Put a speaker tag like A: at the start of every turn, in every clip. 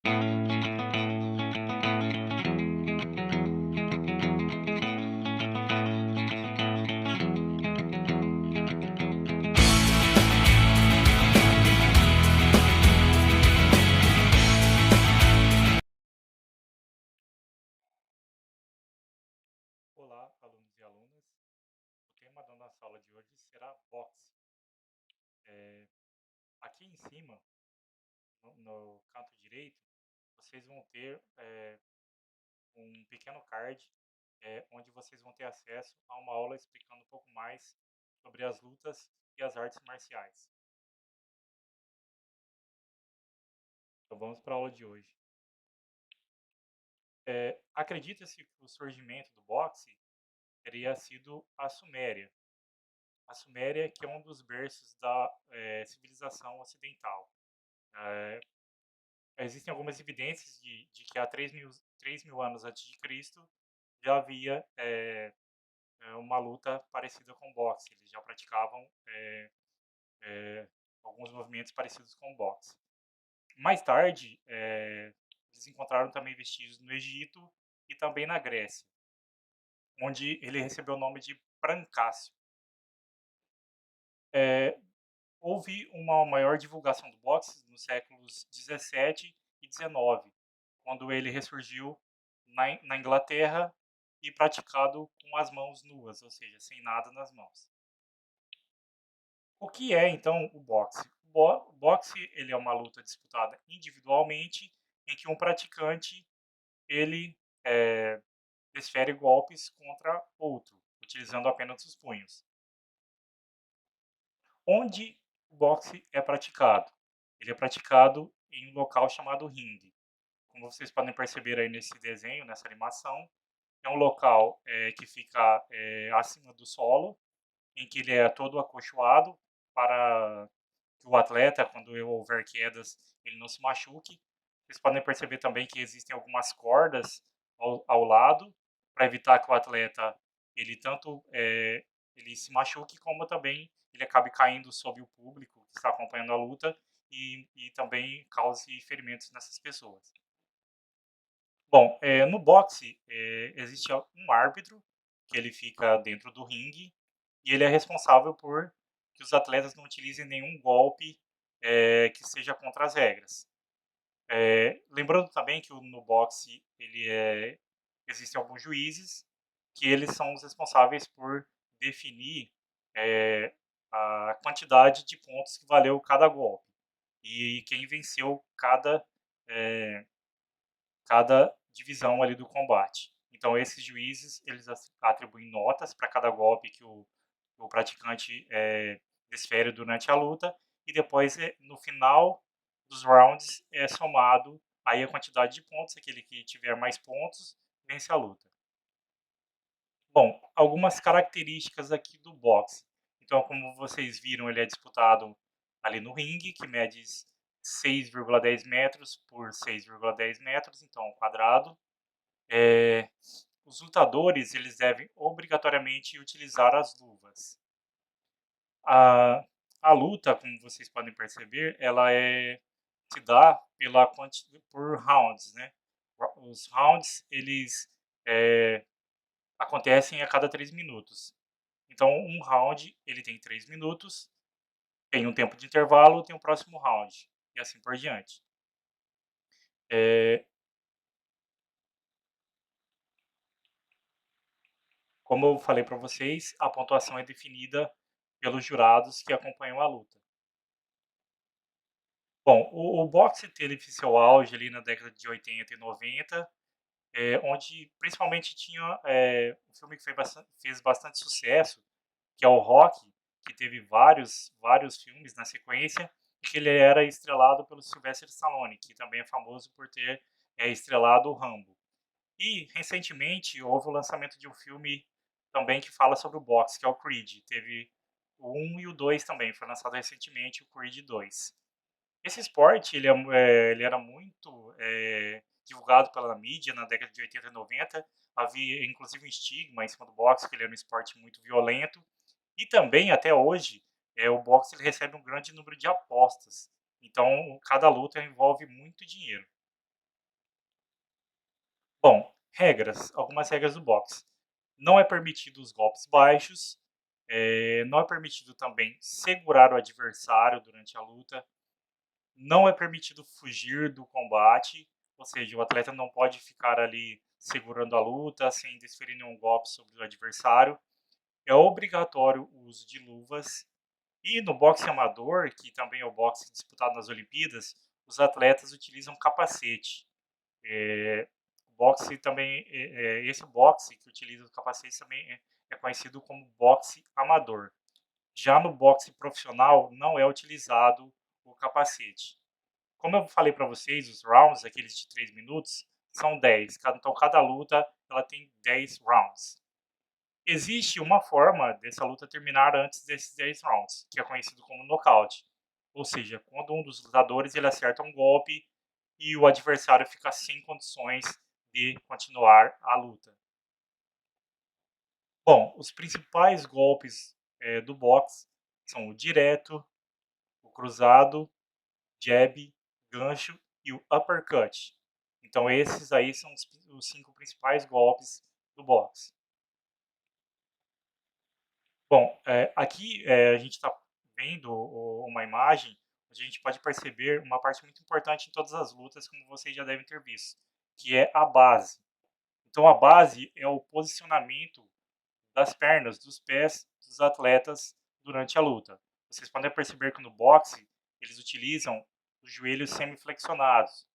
A: Olá, alunos e alunas. O tema da nossa aula de hoje será boxe. É, Aqui em cima, no canto direito, vocês vão ter um pequeno card onde vocês vão ter acesso a uma aula explicando um pouco mais sobre as lutas e as artes marciais. Então vamos para a aula de hoje. Acredita-se que o surgimento do boxe teria sido a Suméria. A Suméria, que é um dos berços da civilização ocidental. É, Existem algumas evidências de que há 3.000 anos antes de Cristo já havia uma luta parecida com boxe. Eles já praticavam alguns movimentos parecidos com boxe. Mais tarde, eles encontraram também vestígios no Egito e também na Grécia, onde ele recebeu o nome de Brancácio. É, Houve uma maior divulgação do boxe nos séculos 17 e 19, quando ele ressurgiu na Inglaterra e praticado com as mãos nuas, ou seja, sem nada nas mãos. O que é então o boxe? O boxe ele é uma luta disputada individualmente, em que um praticante ele desfere golpes contra outro, utilizando apenas os punhos. Onde o boxe é praticado? Ele é praticado em um local chamado ringue. Como vocês podem perceber aí nesse desenho, nessa animação, é um local que fica acima do solo, em que ele é todo acolchoado para que o atleta, quando houver quedas, ele não se machuque. Vocês podem perceber também que existem algumas cordas ao lado para evitar que o atleta ele tanto ele se machuque como também ele acabe caindo sobre o público que está acompanhando a luta e também cause ferimentos nessas pessoas. Bom, no boxe existe um árbitro que ele fica dentro do ringue e ele é responsável por que os atletas não utilizem nenhum golpe que seja contra as regras. Lembrando também que no boxe existem alguns juízes que eles são os responsáveis por definir a quantidade de pontos que valeu cada golpe e quem venceu cada divisão ali do combate. Então esses juízes eles atribuem notas para cada golpe que o praticante desfere durante a luta e depois no final dos rounds é somado aí a quantidade de pontos, aquele que tiver mais pontos vence a luta. Bom, algumas características aqui do boxe. Então, como vocês viram, ele é disputado ali no ringue, que mede 6,10 metros por 6,10 metros, então um quadrado. Os lutadores eles devem obrigatoriamente utilizar as luvas. A, a luta, como vocês podem perceber, ela se dá por rounds, né? Os rounds eles acontecem a cada 3 minutos. Então, um round ele tem 3 minutos, tem um tempo de intervalo, tem o próximo round e assim por diante. Como eu falei para vocês, a pontuação é definida pelos jurados que acompanham a luta. Bom, o boxe teve seu auge ali na década de 80 e 90, onde principalmente tinha um filme que fez bastante sucesso, que é o Rocky, que teve vários filmes na sequência, e que ele era estrelado pelo Sylvester Stallone, que também é famoso por ter estrelado o Rambo. E, recentemente, houve o lançamento de um filme também que fala sobre o boxe, que é o Creed. Teve o 1 e o 2 também, foi lançado recentemente, o Creed 2. Esse esporte, ele era muito divulgado pela mídia na década de 80 e 90. Havia, inclusive, um estigma em cima do boxe, que ele era um esporte muito violento. E também, até hoje, o boxe ele recebe um grande número de apostas. Então, cada luta envolve muito dinheiro. Bom, regras, algumas regras do boxe. Não é permitido os golpes baixos, não é permitido também segurar o adversário durante a luta, não é permitido fugir do combate, ou seja, o atleta não pode ficar ali segurando a luta sem desferir nenhum golpe sobre o adversário. É obrigatório o uso de luvas. E no boxe amador, que também é o boxe disputado nas Olimpíadas, os atletas utilizam capacete. O boxe também, esse boxe que utiliza os capacetes também é conhecido como boxe amador. Já no boxe profissional não é utilizado o capacete. Como eu falei para vocês, os rounds, aqueles de 3 minutos, são 10. Então cada luta ela tem 10 rounds. Existe uma forma dessa luta terminar antes desses 10 rounds, que é conhecido como nocaute. Ou seja, quando um dos lutadores ele acerta um golpe e o adversário fica sem condições de continuar a luta. Bom, os principais golpes do boxe são o direto, o cruzado, jab, gancho e o uppercut. Então esses aí são os 5 principais golpes do boxe. Bom, aqui a gente está vendo uma imagem onde a gente pode perceber uma parte muito importante em todas as lutas, como vocês já devem ter visto, que é a base. Então a base é o posicionamento das pernas, dos pés dos atletas durante a luta. Vocês podem perceber que no boxe eles utilizam os joelhos semiflexionados.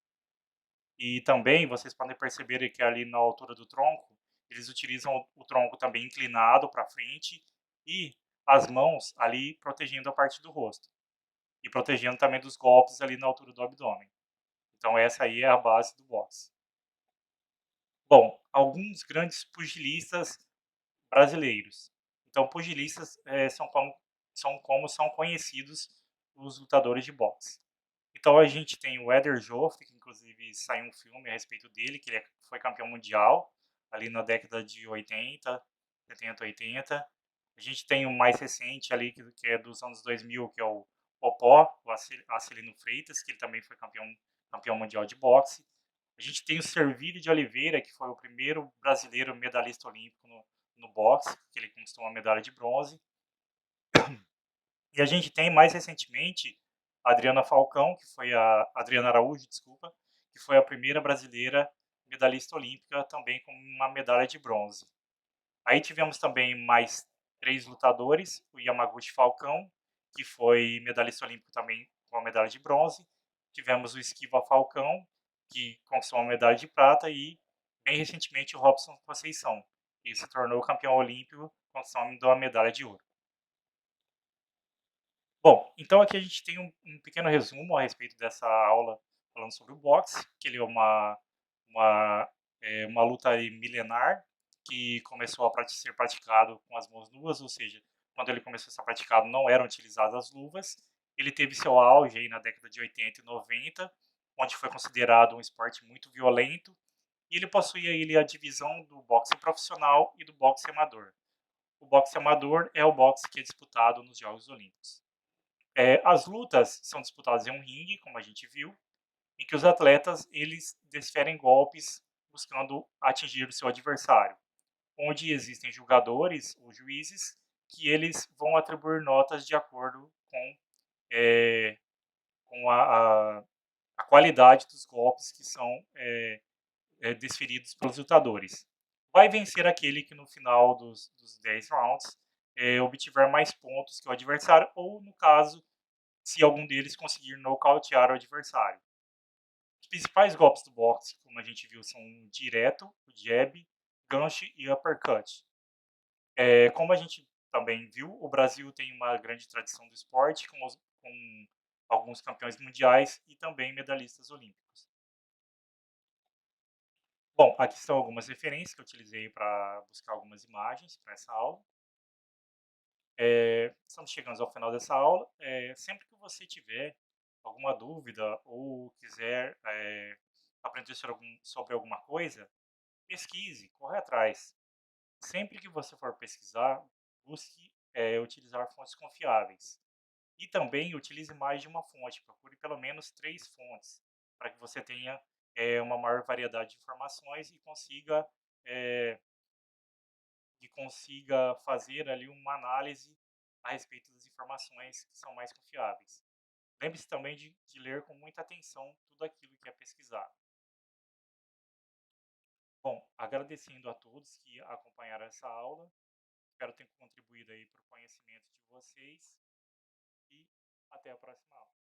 A: E também vocês podem perceber que ali na altura do tronco, eles utilizam o tronco também inclinado para frente e as mãos ali protegendo a parte do rosto. E protegendo também dos golpes ali na altura do abdômen. Então essa aí é a base do boxe. Bom, alguns grandes pugilistas brasileiros. Então pugilistas são como são conhecidos os lutadores de boxe. Então a gente tem o Éder Joffre, que inclusive saiu um filme a respeito dele, que ele foi campeão mundial ali na década de 80, 70, 80. A gente tem o mais recente ali, que é dos anos 2000, que é o Popó, o Acilino Freitas, que ele também foi campeão mundial de boxe. A gente tem o Servílio de Oliveira, que foi o primeiro brasileiro medalhista olímpico no boxe, que ele conquistou uma medalha de bronze. E a gente tem mais recentemente a Adriana Falcão, que foi a Adriana Araújo, desculpa, que foi a primeira brasileira medalhista olímpica também com uma medalha de bronze. Aí tivemos também mais 3 lutadores, o Yamaguchi Falcão, que foi medalhista olímpico também com uma medalha de bronze. Tivemos o Esquiva Falcão, que conquistou uma medalha de prata e bem recentemente o Robson Conceição, que se tornou campeão olímpico conquistando a medalha de ouro. Bom, então aqui a gente tem um pequeno resumo a respeito dessa aula falando sobre o boxe, que ele é uma, uma luta aí milenar que começou a ser praticado com as mãos nuas, ou seja, quando ele começou a ser praticado não eram utilizadas as luvas. Ele teve seu auge aí na década de 80 e 90, onde foi considerado um esporte muito violento, e ele possuía ele a divisão do boxe profissional e do boxe amador. O boxe amador é o boxe que é disputado nos Jogos Olímpicos. As lutas são disputadas em um ringue, como a gente viu, em que os atletas eles desferem golpes buscando atingir o seu adversário, onde existem jogadores ou juízes que eles vão atribuir notas de acordo é, com a qualidade dos golpes que são desferidos pelos lutadores. Vai vencer aquele que no final dos 10 rounds obtiver mais pontos que o adversário, ou no caso, se algum deles conseguir nocautear o adversário. Os principais golpes do boxe, como a gente viu, são o direto, o jab, gancho e uppercut. Como a gente também viu, o Brasil tem uma grande tradição do esporte, com alguns campeões mundiais e também medalhistas olímpicos. Bom, aqui são algumas referências que eu utilizei para buscar algumas imagens para essa aula. Estamos chegando ao final dessa aula. Sempre que você tiver alguma dúvida ou quiser aprender sobre alguma coisa, pesquise, corre atrás. Sempre que você for pesquisar, busque utilizar fontes confiáveis. E também utilize mais de uma fonte, procure pelo menos 3 fontes, para que você tenha uma maior variedade de informações eh, e consiga fazer ali uma análise a respeito das informações que são mais confiáveis. Lembre-se também de ler com muita atenção tudo aquilo que é pesquisado. Bom, agradecendo a todos que acompanharam essa aula, espero ter contribuído aí para o conhecimento de vocês e até a próxima aula.